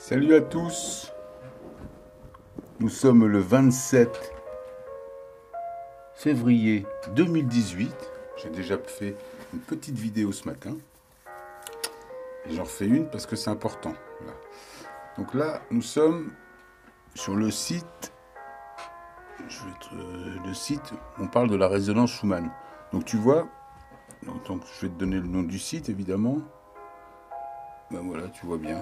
Salut à tous, nous sommes le 27 février 2018. J'ai déjà fait une petite vidéo ce matin. Et j'en refais une parce que c'est important. Voilà. Donc là, nous sommes sur le site. Le site, on parle de la résonance Schumann. Donc tu vois, donc je vais te donner le nom du site évidemment. Ben voilà, tu vois bien.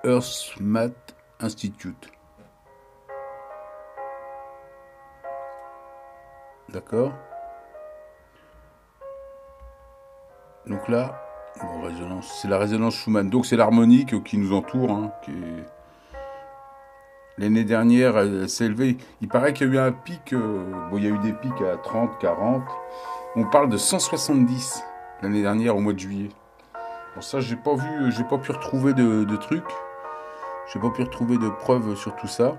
Earthmat Institute. D'accord. Donc là, bon, résonance, c'est la résonance Schumann. Donc c'est l'harmonique qui nous entoure. L'année dernière, elle s'est élevée. Il paraît qu'il y a eu un pic. Bon, il y a eu des pics à 30, 40. On parle de 170 l'année dernière au mois de juillet. Bon, ça, j'ai pas pu retrouver de trucs. J'ai pas pu retrouver de preuves sur tout ça.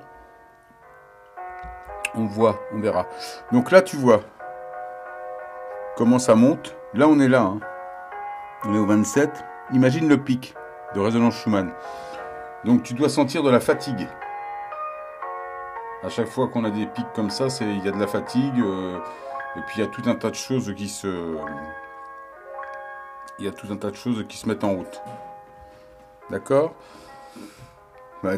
On verra. Donc là, tu vois comment ça monte. Là, on est là. On est au 27. Imagine le pic de résonance Schumann. Donc, tu dois sentir de la fatigue. À chaque fois qu'on a des pics comme ça, il y a de la fatigue. Et puis, il y a tout un tas de choses qui se mettent en route. D'accord ?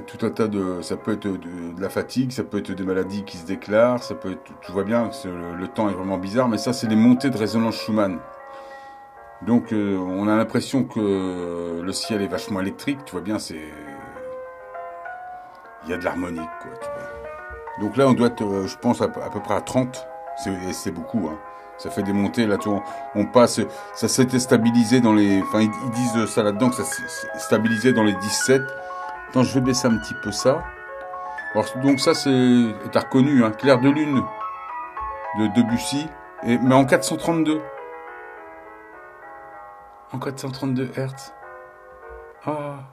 Tout un tas ça peut être de la fatigue, ça peut être des maladies qui se déclarent, ça peut être, tu vois bien, le temps est vraiment bizarre, mais ça c'est les montées de résonance Schumann. Donc on a l'impression que le ciel est vachement électrique, tu vois bien, il y a de l'harmonique, quoi, tu vois. Donc là on doit être, je pense, à peu près à 30, c'est beaucoup, hein. Ça fait des montées, là, tu vois, on passe, ça s'était stabilisé dans les, enfin ils disent ça là-dedans, que ça s'est stabilisé dans les 17. Attends, je vais baisser un petit peu ça. Alors, donc ça, t'as reconnu, hein, Clair de Lune de Debussy, mais en 432. En 432 Hertz. Ah.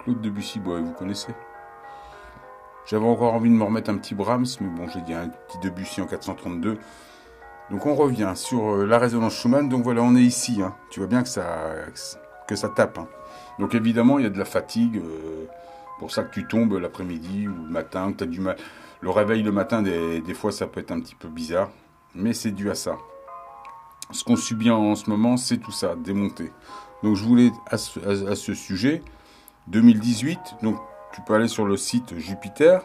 Claude Debussy, bon, vous connaissez. J'avais encore envie de me remettre un petit Brahms, mais bon, j'ai dit un petit Debussy en 432. Donc on revient sur la résonance Schumann. Donc voilà, on est ici. Hein. Tu vois bien que ça tape. Hein. Donc évidemment, il y a de la fatigue. Pour ça que tu tombes l'après-midi ou le matin, que tu as du mal. Le réveil le matin, des fois, ça peut être un petit peu bizarre. Mais c'est dû à ça. Ce qu'on subit en ce moment, c'est tout ça, démonter. Donc je voulais, à ce sujet, 2018, donc tu peux aller sur le site Jupiter.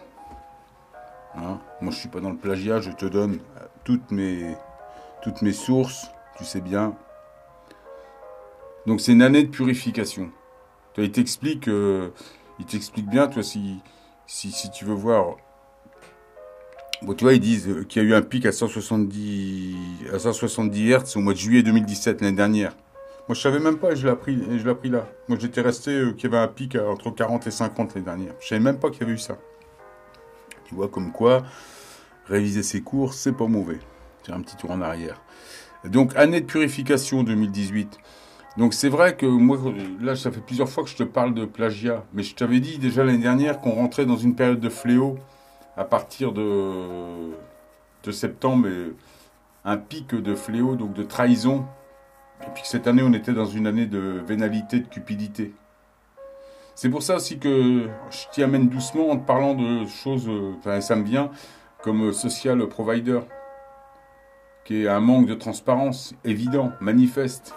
Hein. Moi, je suis pas dans le plagiat, je te donne toutes mes sources, tu sais bien. Donc c'est une année de purification. Il t'explique bien, toi, si tu veux voir. Bon, tu vois, ils disent qu'il y a eu un pic à 170 Hz au mois de juillet 2017, l'année dernière. Moi, je savais même pas, et je l'ai appris là. Moi, j'étais resté qu'il y avait un pic entre 40 et 50 l'année dernière. Je savais même pas qu'il y avait eu ça. Tu vois, comme quoi, réviser ses cours, c'est pas mauvais. Faire un petit tour en arrière. Donc, année de purification 2018. Donc, c'est vrai que moi, là, ça fait plusieurs fois que je te parle de plagiat. Mais je t'avais dit déjà l'année dernière qu'on rentrait dans une période de fléau à partir de septembre. Et un pic de fléau, donc de trahison. Et puis que cette année, on était dans une année de vénalité, de cupidité. C'est pour ça aussi que je t'y amène doucement en te parlant de choses, ça me vient, comme social provider, qui est un manque de transparence évident, manifeste,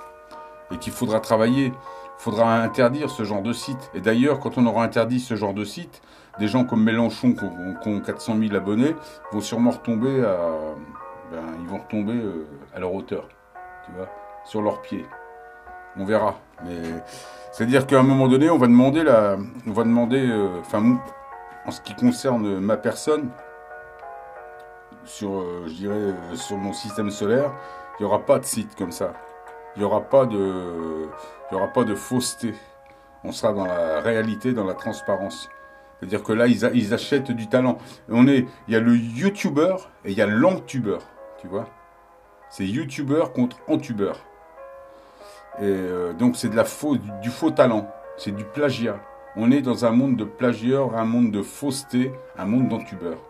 et qu'il faudra travailler. Il faudra interdire ce genre de site. Et d'ailleurs, quand on aura interdit ce genre de site, des gens comme Mélenchon, qui ont 400 000 abonnés, vont sûrement retomber à leur hauteur, tu vois, sur leurs pieds. On verra. Mais c'est-à-dire qu'à un moment donné, on va demander, en ce qui concerne ma personne, sur mon système solaire, il n'y aura pas de site comme ça. Il n'y aura pas de fausseté. On sera dans la réalité, dans la transparence. C'est-à-dire que là, ils achètent du talent. Il y a le YouTuber et il y a l'entubeur, tu vois. C'est YouTuber contre entubeur. Et donc c'est du faux talent, c'est du plagiat. On est dans un monde de plagieurs, un monde de fausseté, un monde d'entubeurs.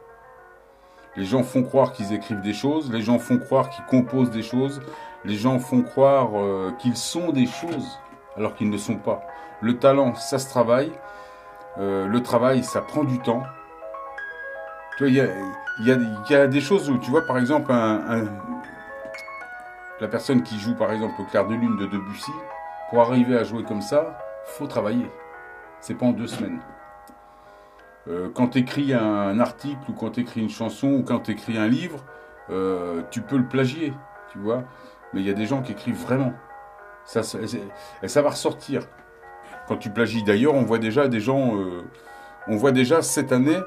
Les gens font croire qu'ils écrivent des choses, les gens font croire qu'ils composent des choses, Les gens font croire qu'ils sont des choses alors qu'ils ne sont pas. Le talent, ça se travaille. Le travail, ça prend du temps. Tu vois, il y a des choses où, tu vois, par exemple, la personne qui joue, par exemple, au Clair de Lune de Debussy, pour arriver à jouer comme ça, faut travailler. C'est pas en 2 semaines. Quand tu écris un article, ou quand tu écris une chanson, ou quand tu écris un livre, tu peux le plagier, tu vois. Mais il y a des gens qui écrivent vraiment. Et ça va ressortir. Quand tu plagies, d'ailleurs, on voit déjà des gens... on voit déjà cette année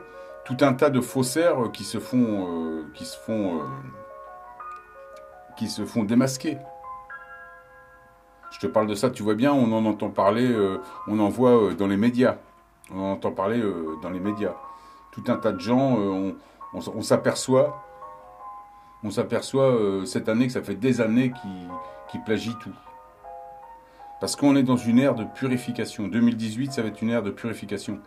tout un tas de faussaires qui se font démasquer. Je te parle de ça, tu vois bien, on en entend parler, on en voit dans les médias. On en entend parler dans les médias. Tout un tas de gens, on s'aperçoit cette année que ça fait des années qu'ils plagient tout. Parce qu'on est dans une ère de purification. 2018, ça va être une ère de purification.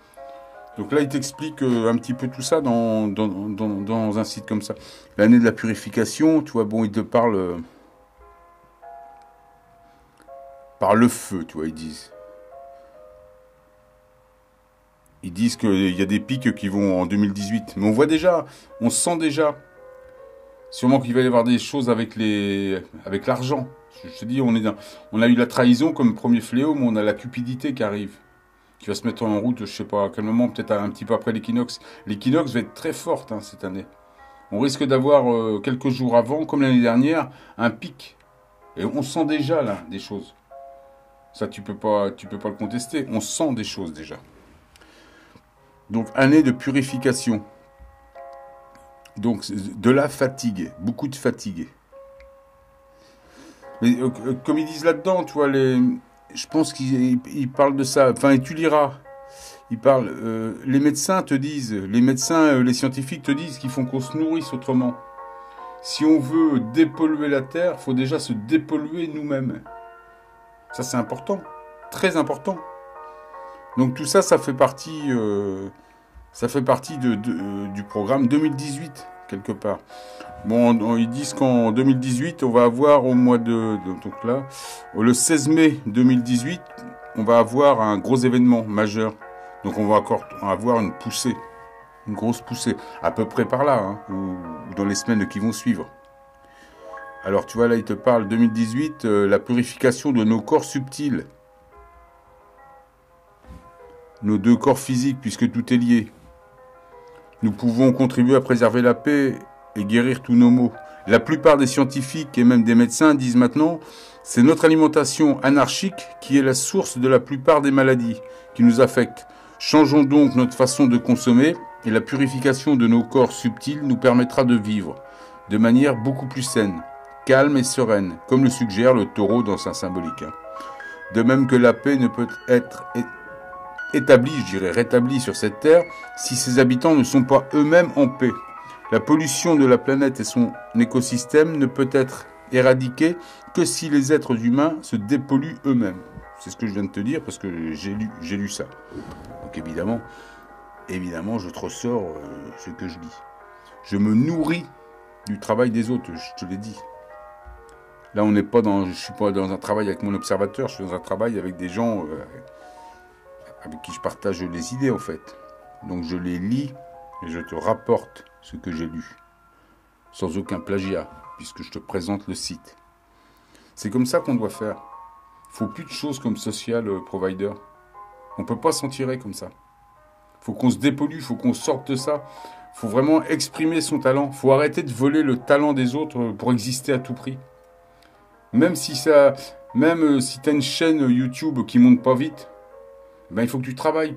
Donc là, il t'explique un petit peu tout ça dans un site comme ça. L'année de la purification, tu vois, bon, il te parle par le feu, tu vois, ils disent. Ils disent qu'il y a des pics qui vont en 2018. Mais on voit déjà, on sent déjà. Sûrement qu'il va y avoir des choses avec l'argent. Je te dis, on a eu la trahison comme premier fléau, mais on a la cupidité qui arrive. Qui va se mettre en route, je sais pas à quel moment, peut-être un petit peu après l'équinoxe. L'équinoxe va être très forte cette année. On risque d'avoir quelques jours avant, comme l'année dernière, un pic. Et on sent déjà là des choses. Ça, tu peux pas le contester. On sent des choses déjà. Donc, année de purification. Donc, de la fatigue. Beaucoup de fatigue. Mais comme ils disent là-dedans, tu vois, je pense qu'ils parlent de ça. Enfin, et tu liras. Ils parlent. Les médecins te disent, les scientifiques te disent qu'il faut qu'on se nourrisse autrement. Si on veut dépolluer la Terre, il faut déjà se dépolluer nous-mêmes. Ça, c'est important. Très important. Donc tout ça, ça fait partie du programme 2018, quelque part. Bon, ils disent qu'en 2018, on va avoir au mois donc là, le 16 mai 2018, on va avoir un gros événement majeur. Donc on va encore avoir une poussée, une grosse poussée, à peu près par là, ou dans les semaines qui vont suivre. Alors tu vois, là, il te parle 2018, la purification de nos corps subtils. Nos 2 corps physiques, puisque tout est lié. Nous pouvons contribuer à préserver la paix et guérir tous nos maux. La plupart des scientifiques et même des médecins disent maintenant, c'est notre alimentation anarchique qui est la source de la plupart des maladies qui nous affectent. Changeons donc notre façon de consommer et la purification de nos corps subtils nous permettra de vivre de manière beaucoup plus saine, calme et sereine, comme le suggère le taureau dans sa symbolique. De même que la paix ne peut être rétablie sur cette terre, si ses habitants ne sont pas eux-mêmes en paix. La pollution de la planète et son écosystème ne peut être éradiquée que si les êtres humains se dépolluent eux-mêmes. C'est ce que je viens de te dire parce que j'ai lu ça. Donc évidemment, je te ressors ce que je dis. Je me nourris du travail des autres, je te l'ai dit. Là, je suis pas dans un travail avec mon observateur, je suis dans un travail avec des gens avec qui je partage les idées, en fait. Donc je les lis et je te rapporte ce que j'ai lu. Sans aucun plagiat, puisque je te présente le site. C'est comme ça qu'on doit faire. Il ne faut plus de choses comme social provider. On ne peut pas s'en tirer comme ça. Il faut qu'on se dépollue, il faut qu'on sorte de ça. Il faut vraiment exprimer son talent. Il faut arrêter de voler le talent des autres pour exister à tout prix. Même si tu as une chaîne YouTube qui monte pas vite, ben, il faut que tu travailles.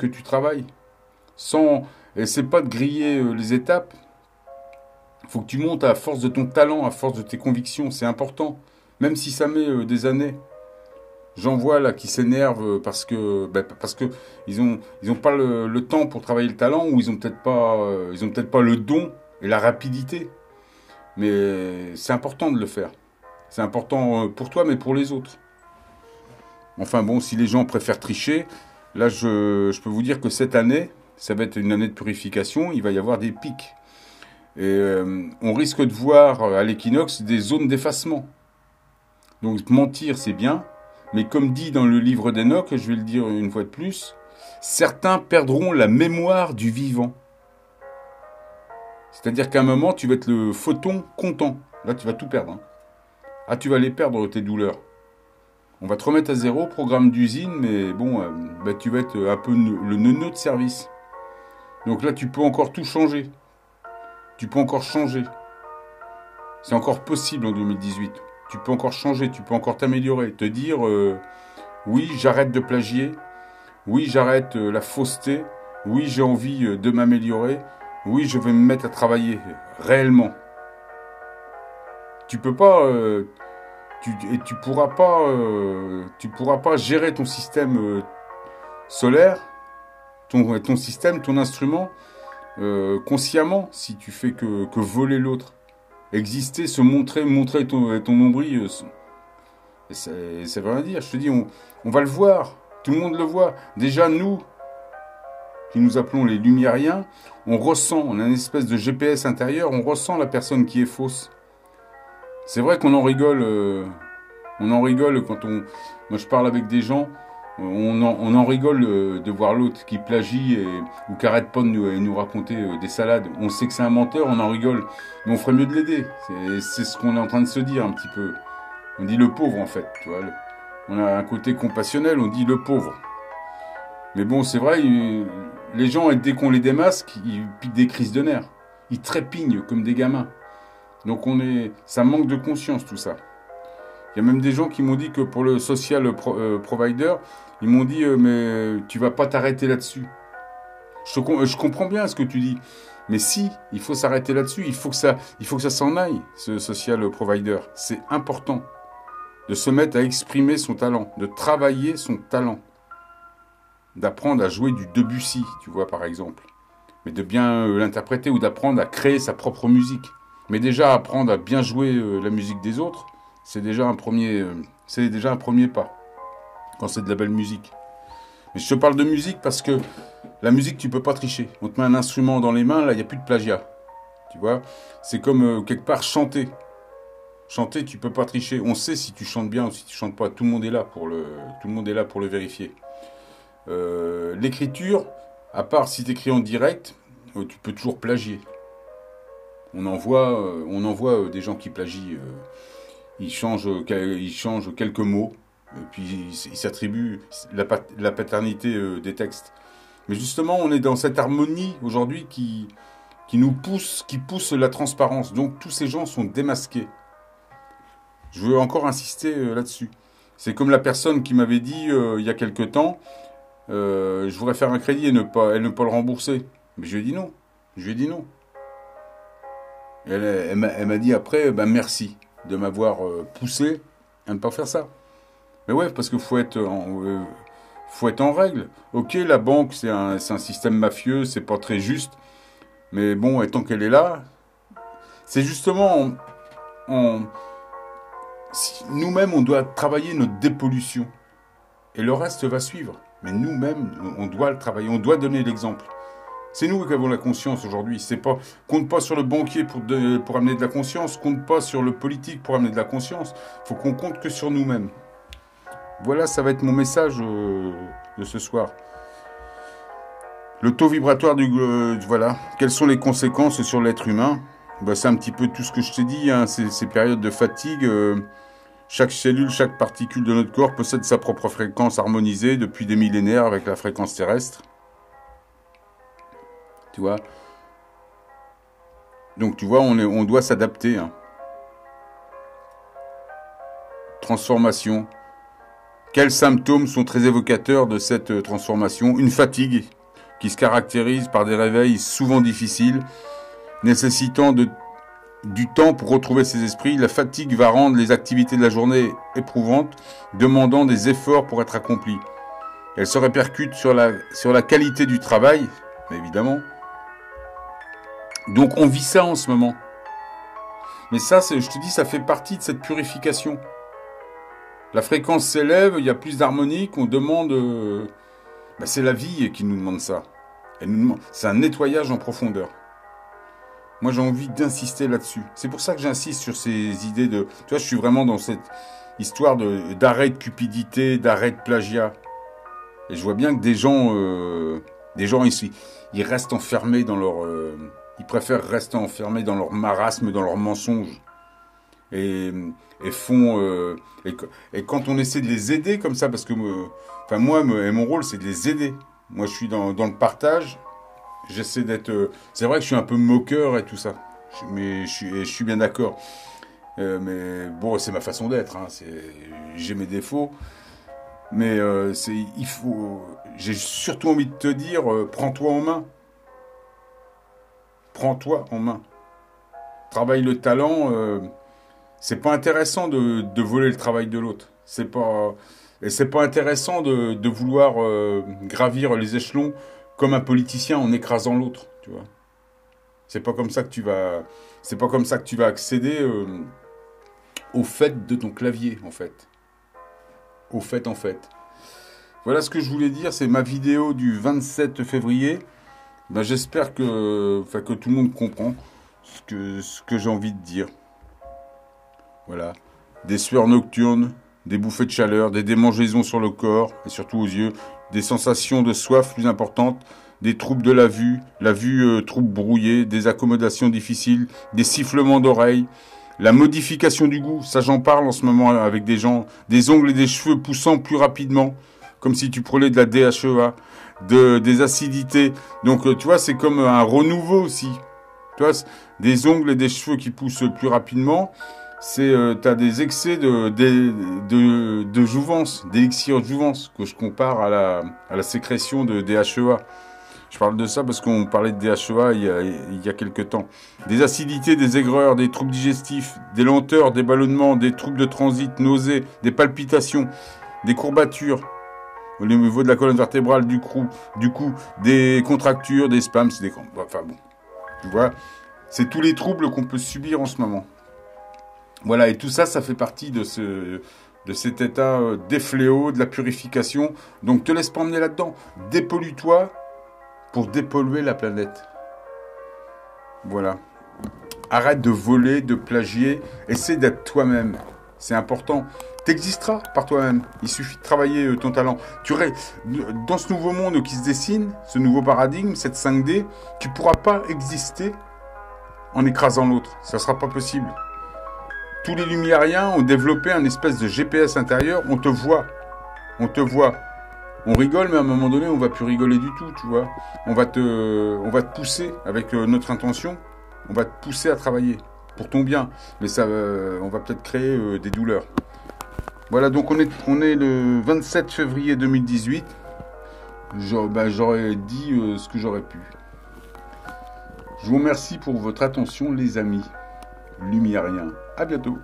Et c'est pas de griller les étapes. Il faut que tu montes à force de ton talent, à force de tes convictions. C'est important. Même si ça met des années. J'en vois là qui s'énervent parce que ils ont pas le temps pour travailler le talent, ou ils ont peut-être pas le don et la rapidité. Mais c'est important de le faire. C'est important pour toi, mais pour les autres. Enfin bon, si les gens préfèrent tricher, là je peux vous dire que cette année, ça va être une année de purification, il va y avoir des pics. Et on risque de voir à l'équinoxe des zones d'effacement. Donc mentir, c'est bien, mais comme dit dans le livre d'Enoch, je vais le dire une fois de plus, certains perdront la mémoire du vivant. C'est-à-dire qu'à un moment, tu vas être le photon content. Là, tu vas tout perdre. Hein. Ah, tu vas les perdre, tes douleurs. On va te remettre à zéro, programme d'usine, mais bon, tu vas être un peu le neuneu de service. Donc là, tu peux encore tout changer. Tu peux encore changer. C'est encore possible en 2018. Tu peux encore changer, tu peux encore t'améliorer. Te dire, oui, j'arrête de plagier. Oui, j'arrête la fausseté. Oui, j'ai envie de m'améliorer. Oui, je vais me mettre à travailler réellement. Tu peux pas... tu pourras pas gérer ton système solaire, ton système, ton instrument, consciemment, si tu fais que voler l'autre. Exister, se montrer ton nombril, ça veut rien dire. Je te dis, on va le voir, tout le monde le voit. Déjà, nous, qui nous appelons les lumiériens, on ressent, on a une espèce de GPS intérieur, on ressent la personne qui est fausse. C'est vrai qu'on en rigole quand moi je parle avec des gens, on en rigole de voir l'autre qui plagie ou qui arrête pas de nous raconter des salades. On sait que c'est un menteur, on en rigole, mais on ferait mieux de l'aider. C'est ce qu'on est en train de se dire un petit peu. On dit le pauvre en fait, tu vois. On a un côté compassionnel, on dit le pauvre. Mais bon, c'est vrai, les gens, dès qu'on les démasque, ils piquent des crises de nerfs. Ils trépignent comme des gamins. Donc ça manque de conscience tout ça. Il y a même des gens qui m'ont dit que pour le social provider, ils m'ont dit mais tu vas pas t'arrêter là-dessus. Je comprends bien ce que tu dis, mais si il faut s'arrêter là-dessus, il faut que ça s'en aille ce social provider. C'est important de se mettre à exprimer son talent, de travailler son talent, d'apprendre à jouer du Debussy, tu vois par exemple, mais de bien l'interpréter ou d'apprendre à créer sa propre musique. Mais déjà apprendre à bien jouer la musique des autres, c'est déjà un premier pas quand c'est de la belle musique. Mais je te parle de musique parce que la musique, tu peux pas tricher. On te met un instrument dans les mains, là, il n'y a plus de plagiat. Tu vois, c'est comme quelque part chanter. Chanter, tu peux pas tricher. On sait si tu chantes bien ou si tu chantes pas. Tout le monde est là pour le vérifier. L'écriture, à part si tu écris en direct, tu peux toujours plagier. On en voit des gens qui plagient. Ils changent quelques mots, puis ils s'attribuent la paternité des textes. Mais justement, on est dans cette harmonie aujourd'hui qui pousse la transparence. Donc tous ces gens sont démasqués. Je veux encore insister là-dessus. C'est comme la personne qui m'avait dit il y a quelque temps, je voudrais faire un crédit et ne pas le rembourser. Mais je lui ai dit non. Elle m'a dit après, merci de m'avoir poussé à ne pas faire ça. Mais ouais, parce qu'il faut être en règle. Ok, la banque, c'est un système mafieux, c'est pas très juste. Mais bon, et tant qu'elle est là, c'est justement nous-mêmes, on doit travailler notre dépollution. Et le reste va suivre. Mais nous-mêmes, on doit le travailler, on doit donner l'exemple. C'est nous qui avons la conscience aujourd'hui. Compte pas sur le banquier pour amener de la conscience. Compte pas sur le politique pour amener de la conscience. Faut qu'on compte que sur nous-mêmes. Voilà, ça va être mon message de ce soir. Le taux vibratoire voilà. Quelles sont les conséquences sur l'être humain ? C'est un petit peu tout ce que je t'ai dit. Hein. Ces périodes de fatigue. Chaque cellule, chaque particule de notre corps possède sa propre fréquence harmonisée depuis des millénaires avec la fréquence terrestre. Tu vois. Donc tu vois, on doit s'adapter. Hein. Transformation. Quels symptômes sont très évocateurs de cette transformation ? Une fatigue qui se caractérise par des réveils souvent difficiles, nécessitant du temps pour retrouver ses esprits. La fatigue va rendre les activités de la journée éprouvantes, demandant des efforts pour être accomplies. Elle se répercute sur la qualité du travail, évidemment. Donc on vit ça en ce moment. Mais ça, je te dis, ça fait partie de cette purification. La fréquence s'élève, il y a plus d'harmonique, on demande... c'est la vie qui nous demande ça. C'est un nettoyage en profondeur. Moi, j'ai envie d'insister là-dessus. C'est pour ça que j'insiste sur ces idées de... Tu vois, je suis vraiment dans histoire d'arrêt de cupidité, d'arrêt de plagiat. Et je vois bien que des gens ils restent enfermés dans leur... ils préfèrent rester enfermés dans leur marasme, dans leurs mensonges. Et font... et quand on essaie de les aider comme ça, parce que enfin moi, mon rôle, c'est de les aider. Moi, je suis dans le partage. J'essaie d'être... c'est vrai que je suis un peu moqueur et tout ça. Mais je suis bien d'accord. Mais bon, c'est ma façon d'être. Hein. J'ai mes défauts. Mais il faut... J'ai surtout envie de te dire, prends-toi en main. Prends-toi en main. Travaille le talent. C'est pas intéressant de voler le travail de l'autre. C'est pas intéressant de vouloir gravir les échelons comme un politicien en écrasant l'autre. Tu vois. C'est pas comme ça que tu vas accéder au fait de ton clavier, en fait. Au fait, en fait. Voilà ce que je voulais dire, c'est ma vidéo du 27 février. Ben, j'espère que tout le monde comprend ce que j'ai envie de dire. Voilà. Des sueurs nocturnes, des bouffées de chaleur, des démangeaisons sur le corps et surtout aux yeux, des sensations de soif plus importantes, des troubles de la vue trouble brouillée, des accommodations difficiles, des sifflements d'oreilles, la modification du goût, ça j'en parle en ce moment avec des gens, des ongles et des cheveux poussant plus rapidement, comme si tu prenais de la DHEA, des acidités. Donc tu vois, c'est comme un renouveau aussi. Tu vois, des ongles et des cheveux qui poussent plus rapidement, t'as des excès de jouvence, d'élixir de jouvence, que je compare à la sécrétion de DHEA. Je parle de ça parce qu'on parlait de DHEA il y a quelques temps. Des acidités, des aigreurs, des troubles digestifs, des lenteurs, des ballonnements, des troubles de transit, nausées, des palpitations, des courbatures au niveau de la colonne vertébrale, du cou, des contractures, des spasmes, enfin bon, tu vois, c'est tous les troubles qu'on peut subir en ce moment. Voilà, et tout ça, ça fait partie de cet état des fléaux, de la purification. Donc, te laisse pas emmener là-dedans. Dépollue-toi pour dépolluer la planète. Voilà. Arrête de voler, de plagier. Essaie d'être toi-même. C'est important. T'existeras par toi-même. Il suffit de travailler ton talent. Dans ce nouveau monde qui se dessine, ce nouveau paradigme, cette 5D, tu ne pourras pas exister en écrasant l'autre. Ça ne sera pas possible. Tous les lumiériens ont développé un espèce de GPS intérieur. On te voit. On te voit. On rigole, mais à un moment donné, on va plus rigoler du tout, tu vois. On va te pousser avec notre intention. On va te pousser à travailler pour ton bien. Mais on va peut-être créer des douleurs. Voilà, donc on est le 27 février 2018. J'aurais dit ce que j'aurais pu. Je vous remercie pour votre attention, les amis lumiériens. À bientôt.